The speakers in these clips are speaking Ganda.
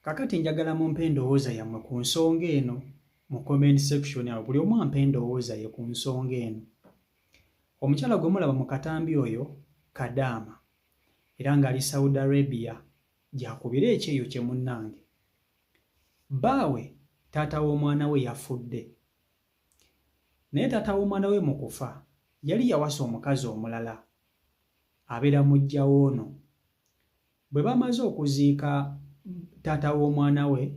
Kakati njagala mumpe endowooza yammwe ku nsonga eno mu comment section awo, buli omu ampe endowooza ye ku nsonga eno. Omukyala gwe mulaba mu katambi oyo Kadaama era ng'ali Saudi Arabia gy'akubira ekyeyo kye munnange. Bbaawe taata w'omwana we yafudde, naye taata w'omwana we mu kufa yali yawasa omukazi omulala abeera mujja w'ono. Bwe bamaze okuziika taata w'omwana we,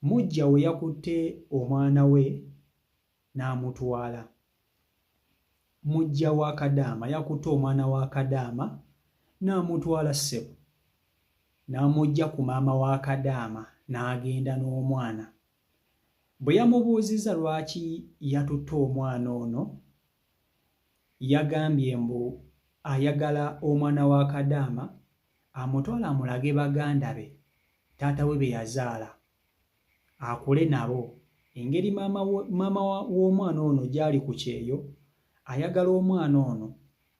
mujja we yakutte omwana we n'amutwala. Mujja wa Kadaama yakutte omwana wa Kadaama n'amutwala ssebo, n'amugja ku maama wa Kadaama n'agenda n'omwana. Bwe yamubuuzizza lwaki yatutte omwana ono, yagambye mbu ayagala omwana wa Kadaama amutwala amulage baganda be, taata we be yazaala, akule nabo. Engeri maama w'omwana ono gy'ali ku kyeyo, ayagala omwana ono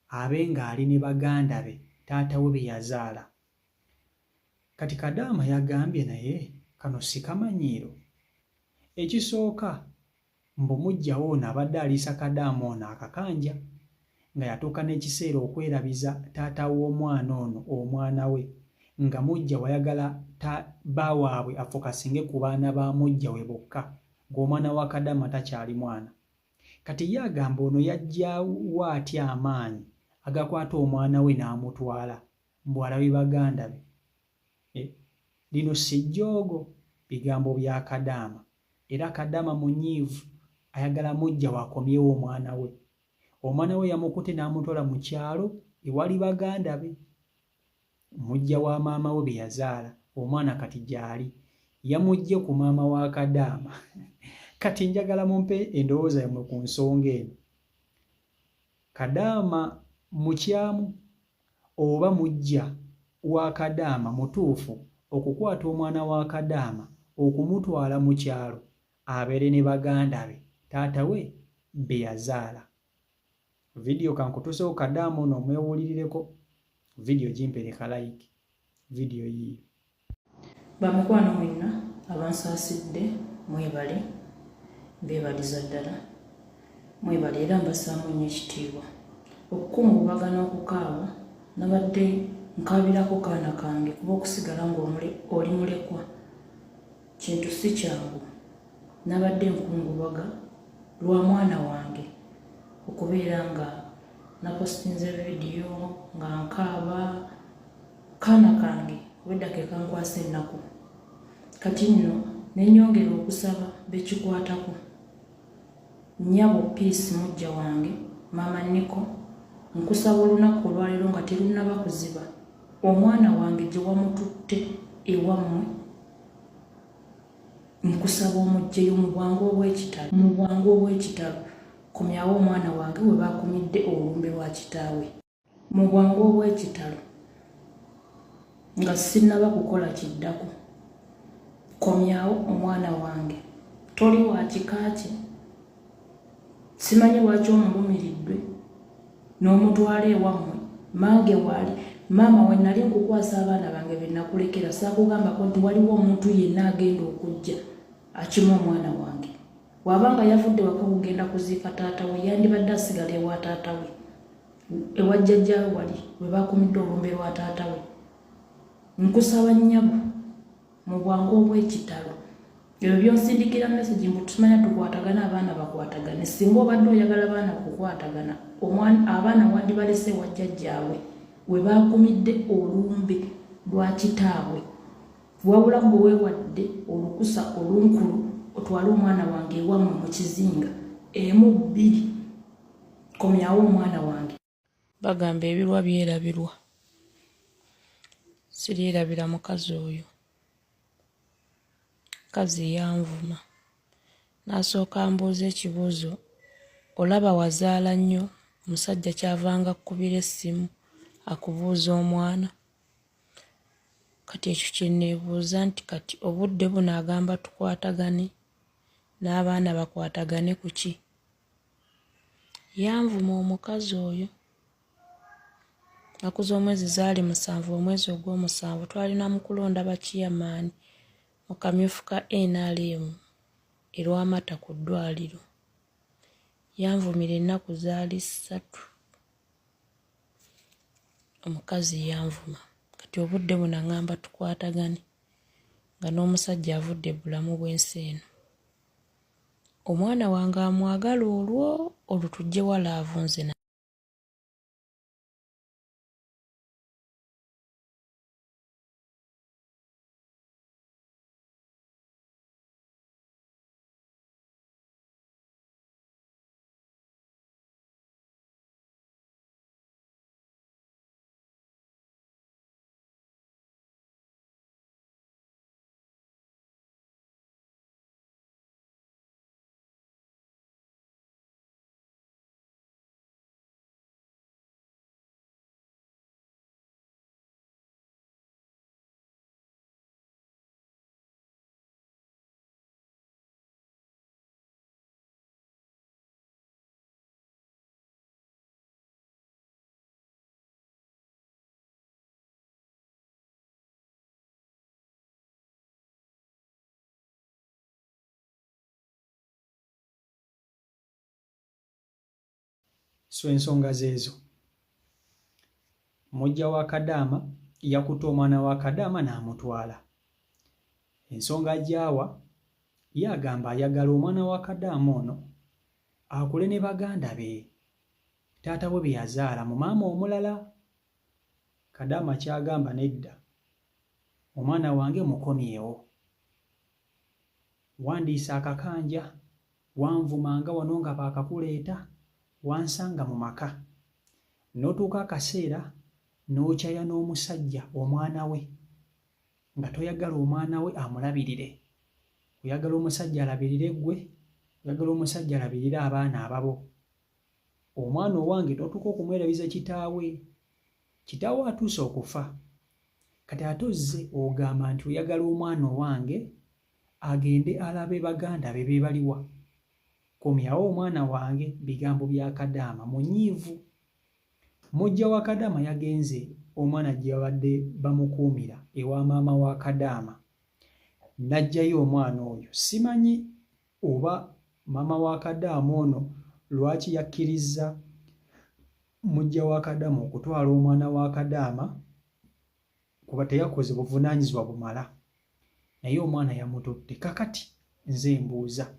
abe ng'ali ne baganda be, taata we be yazaala. Kati Kadaama yagambye naye kano si kamanyiiro. Ekisooka mbu mujjawo ono abadde aliisa Kadaama ono akakanja, nga yatuuka n'ekiseera okwerabiza taata w'omwana ono omwana we, nga mujja wayagala baawaabwe afokasinge ku baana ba mujja we bokka, ng'omwana wa Kadaama takyali mwana. Kati ye agamba ono yajjawo atya amaanyi agakwata omwana we n'amutwala mbu alabe baganda be. Lino si jjoogo, bigambo bya Kadaama, era Kadaama munyiivu, ayagala mujja wakomyewo omwana we. Omwana we yamukutte n'amutwala mu kyalo ewali baganda be, mujja wa maama we be yazaala. Omwana kati gy'ali yamuggye ku maama wa Kadaama. Kati njagala mumpe endowooza yammwe ku nsonga eno. Kadaama mukyamu oba mujja wa Kadaama mutuufu okukwata omwana wa Kadaama okumutwala mu kyalo abeere ne baganda be, taata we be yazaala? Vidiyo kankutusewo Kadaama ono omwewulirireko. Vidiyo gimpereka like. Vidiyo yiyo. Bamukwano mwenna abansaasidde mwebale, mbeebaliza ddala, mwebale era mbasaamu nnyo ekitiibwa. Okukungubagana okukaaba nabadde nkabirako kaana kange kuba okusigala ng'oli mulekwa kintu si kyangu. Nabadde nkungubaga lwa mwana wange okubeera nga napostinze vidiyo nga nkaaba kaana kange weddake kankwasa ennaku. Kati nno nenyongera okusaba bekikwatako. Nnyabo Peace mujja wange, maama Niko, nkusaba olunaku olwaleero nga terunnaba kuziba, omwana wange gye wamututte ewammwe, nkusaba omuggyeyo mu bwangu obw'ekitalo. Mu bwangu obw'ekitalo komyawo omwana wange we baakumidde olumbe lwa kitaawe. Mu bwangu obw'ekitalo nga sinnaba kukola kiddako, komyawo omwana wange. Toli wa kika ki? Simanyi lwaki omulumiriddwe n'omutwala ewammwe. Mange waali maama we nali nkukwasa abaana bange be nakulekera, saakugambako nti waliwo omuntu yenna agenda okujja akima omwana wange. Bw'abanga yavudde waka kugenda kuziika taata we, yandibadde asigala ewa taata we, ewa jjajjaawe wali we baakumidde olumbe lwa taata we. Nkusaba nnyabo mu bwangu obw'ekitalo. Ebyo byonsindikira message mbu tumanya tukwatagana, abaana bakwatagane. Singa obadde oyagala abaana kukwatagana, abaana wandibalese wa jjajjaawe we baakumidde olumbe lwa kitaabwe. Wabula gwe weewadde olukusa olunkulu otwale omwana wange ewammwe mu kizinga. Emu bbiri, komyawo omwana wange. Bagamba ebirwa byerabirwa, siryerabira mukazi oyo. Kazi yanvuma, n'asooka ambuuza ekibuuzo, olaba wazaala nnyo? Omusajja kyavanga akkubira essimu akubuuza omwana. Kati ekyo kye neebuuza nti kati obudde buno agamba tukwatagane, n'abaana bakwatagane ku ki? Yanvuma omukazi oyo. Ennaku z'omwezi zaali 7 omwezi ogw'omusanvu twalina mu kulonda bakiyamaani mu kamyufu ka NRM erw'Amata ku ddwaliro. Yanvumira ennaku zaali 3. Omukazi yanvuma kati obudde buno aŋŋamba tukwatagane nga n'omusajja avudde bulamu bw'ensi eno. Omwana wange amwagala olwo tujje wala avunze na so ensonga zeezo. Mujja wa Kadaama yakuta omwana wa Kadaama n'amutwala. Ensonga gy'awa ye agamba ayagala omwana wa Kadaama ono akule ne baganda be, taata we be yazaala mu maama omulala. Kadaama ky'agamba nedda, omwana wange mukomyewo, wandiisa akakanja, wanvumanga wano nga baakakuleeta, wansanga mu maka, n'otuuka akaseera n'okyaya n'omusajja omwana we nga toyagala omwana we amulabirire. Oyagala omusajja alabirire ggwe, oyagala omusajja alabirire abaana ababo. Omwana owange n'otuuka okumwerabiza kitaawe, kitaawe atuuse okufa, kati ate ozze ogamba nti oyagala omwana owange agende alabe baganda be baliwa. Komyawo omwana wange. Bigambo bya Kadaama munyiivu. Mujja wa Kadaama yagenze omwana gye babadde bamukuumira ewa maama wa Kadaama, n'aggyayo omwana oyo. Simanyi oba maama wa Kadaama ono lwaki yakkiriza mujja wa Kadaama okutwala omwana wa Kadaama kuba teyakoze buvunaanyizibwa bumala, naye omwana yamututte. Kakati nze mbuuza,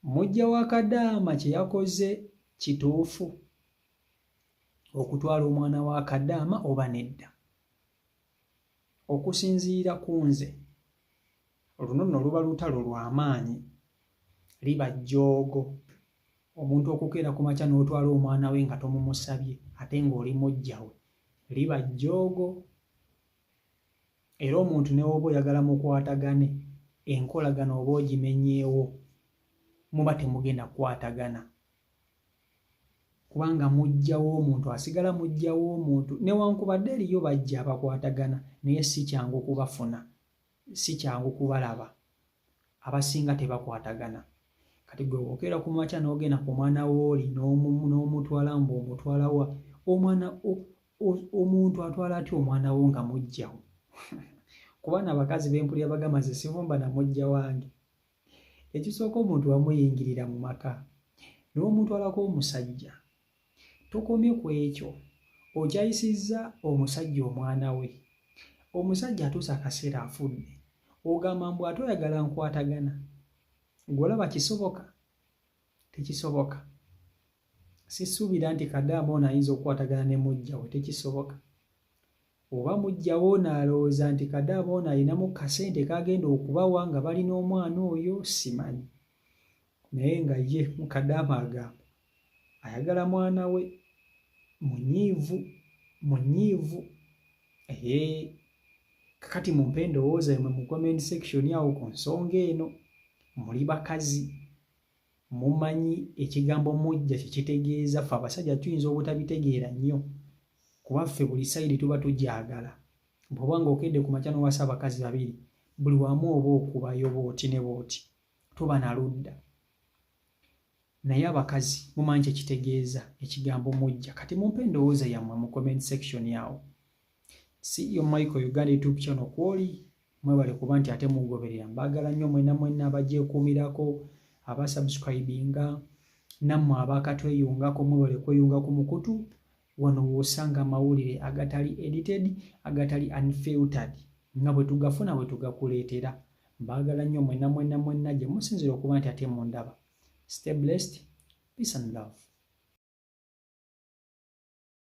mujja wa Kadaama kye yakoze kituufu okutwala omwana wa Kadaama oba nedda? Okusinziira ku nze, luno nno luba lutalo lw'amaanyi, liba jjoogo. Omuntu okukeera ku makya n'otwala omwana we nga tomumusabye ate ng'oli mujja we, liba jjoogo. Era omuntu ne woba oyagala mukwatagane, enkolagana oba ogimenyeewo, muba temugenda kukwatagana. Kubanga mujja w'omuntu asigala mujja w'omuntu, newankubadde eriyo bajja abakwatagana naye si kyangu kubafuna, si kyangu kubalaba. Abasinga tebakwatagana. Kati gwe bw'okeera ku makya n'ogenda ku mwana w'oli n'omutwala mbu omutwala wa omwana omuntu atwala atya omwana wo nga mujjawo? Kubaana abakazi b'empulira bagamba nze sivumba na mujja wange. Ekisooka omuntu wamuyingirira mu maka n'omutwalako omusajja, tokomye ku ekyo, okyayisizza omusajja omwana we. Omusajja atuuse akaseera afudde, ogamba mbu ate oyagala nkwatagana. Gw'olaba kisoboka? Tekisoboka. Sisuubira nti Kadaama ono ayinza okukwatagana ne mujja we, tekisoboka. Oba mujja wo n'alowooza nti Kadaama ono alinamu kasente kagenda okubawa nga balina omwana oyo, simanyi. Naye nga ye Kadaama agamba ayagala mwana we, munyiivu. Kakati mumpe endowooza mmwe mu comment section awo ku nsonga eno. Muli bakazi, mumanyi ekigambo mujja kye kitegeeza. Ffe abasajja tuyinza obutabitegeera nnyo kuba ffe buli sayidi tuba tugyagala. Bw'oba ng'okedde ku makya n'owasa abakazi babiri, buli wamu oba okubayo bw'oti ne bw'oti, tuba na ludda. naye abakazi mumanyi kye kitegeeza ekigambo mujja. Kati mumpe endowooza yammwe mu comment section yawo. CEO Michael Uganda YouTube channel kwoli mwebale kuba nti ate mugoberera. Mbagala nnyo mwenna abagyekuumirako, abasubscribinga, nammwe abakatweyungako mwebale kweyunga ku mukutu. Wano wosanga amawulire agatali edited, agatali unfiltered, nga bwe tugafuna bwe tugakuleetera. Mbagala nnyo mwenna gye musinzira okuba nti ate mundaba. Stay blessed. Peace and love.